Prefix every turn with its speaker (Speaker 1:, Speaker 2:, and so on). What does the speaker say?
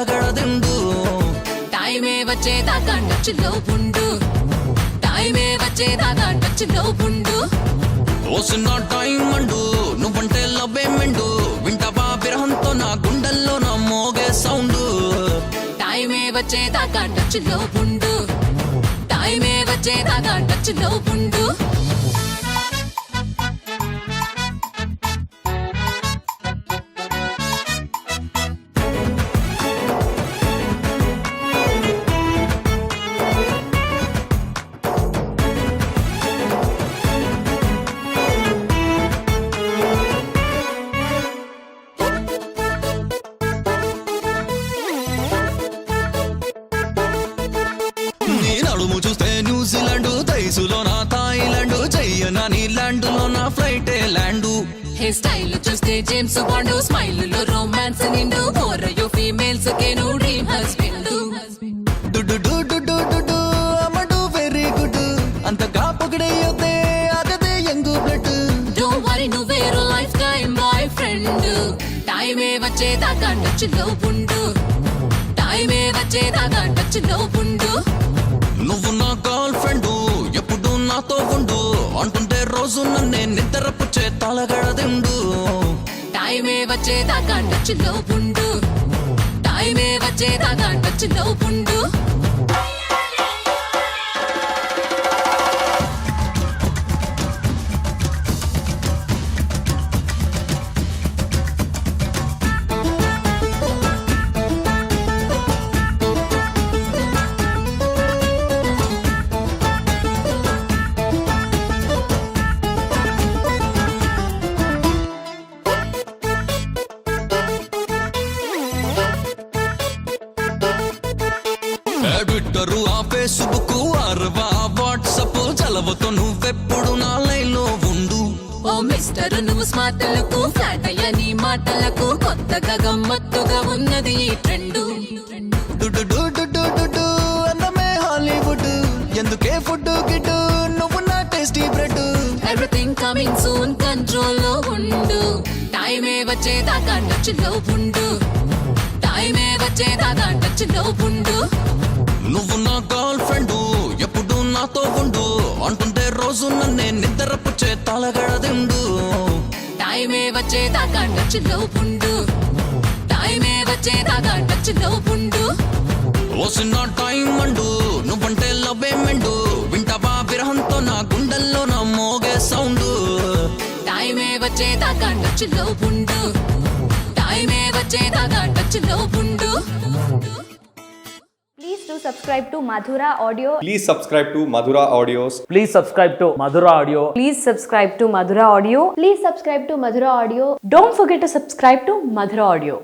Speaker 1: తలగడదిండు
Speaker 2: టైమే వచ్చేదాకా టచ్లో ఉండు టైమే వచ్చేదాకా టచ్లో ఉండు
Speaker 1: ఓసిన టైం అండు నువ్వంటే లవ్వే మెండు వింటావా విరహంతో నా గుండెల్లో నా మోగే సౌండ్
Speaker 2: టైమే వచ్చేదాకా టచ్లో ఉండు టైమే వచ్చేదాకా టచ్లో ఉండు
Speaker 1: నడుము చూస్తే న్యూజిలాండ్ తైసులో నా థాయిలాండ్ చెయ్యనా నీలాండ్ లో నా ఫ్లైట్ ల్యాండ్
Speaker 2: హెయిర్ స్టైల్ చూస్తే జేమ్స్ బాండ్ స్మైల్ లో రొమాన్స్ నిండు ఓరయో ఫీమేల్స్ కేను డ్రీమ్ హస్బెండ్
Speaker 1: డుడు డుడు డుడు అమ్మడు వెరీ గుడ్ అంతగా పొగిడేయొద్దే అగదే యంగ్ బ్లడ్
Speaker 2: డోంట్ వరీ నువ్వేరో లైఫ్ టైం బాయ్ ఫ్రెండ్ టైమే వచ్చేదాకా టచ్లో ఉండు టైమే వచ్చేదాకా టచ్లో ఉండు
Speaker 1: నువ్వు నా గర్ల్ ఫ్రెండ్ ఎప్పుడు నాతో ఉండు అంటుంటే రోజు నన్నే నిద్రపుచ్చే తలగడదిండు
Speaker 2: టైమే వచ్చేదాకా టచ్లో ఉండు టైమే వచ్చేదాకా టచ్లో ఉండు
Speaker 1: ట్విట్టరు ఆ ఫేస్బుక్ అరవా వాట్సాప్ చలవతో నువ్వెప్పుడు నా లైన్లో ఉండు
Speaker 2: ఓ మిస్టర్ నువ్వు స్మార్ట్లకు ఫ్లాట్ అయ్యా నీ మాటలకు కొత్తగా గమ్మత్తుగా ఉన్నది ఈ ట్రెండ్
Speaker 1: డుడు డుడు డుడు అందమే హాలీవుడ్ ఎందుకే ఫుడ్ గిడ్డు నువ్వు నా tasty bread
Speaker 2: everything coming soon control లో ఉండు టైమే వచ్చేదాకా టచ్లో ఉండు టైమే వచ్చేదాకా టచ్లో ఉండు
Speaker 1: నువ్వు నా గర్ల్ ఫ్రెండ్ ఎప్పుడు నాతో ఉండు అంటుంటే రోజు నన్నే నిద్రపుచ్చే తలగడదిండు
Speaker 2: టైమే వచ్చేదాకా టచ్లో ఉండు టైమే వచ్చేదాకా టచ్లో ఉండు
Speaker 1: ఓసిన టైం అండు నువ్వంటే లవ్వే మెండు వింటావా విరహంతో నా గుండెల్లో నా మోగే సౌండ్
Speaker 2: టైమే వచ్చేదాకా టచ్లో ఉండు టైమే వచ్చేదాకా టచ్లో ఉండు
Speaker 3: Please do subscribe to Madhura Audio.
Speaker 4: Please subscribe to Madhura Audios.
Speaker 5: Please subscribe to Madhura Audio.
Speaker 3: Please subscribe to Madhura Audio. Please subscribe to Madhura Audio. Don't forget to subscribe to Madhura Audio.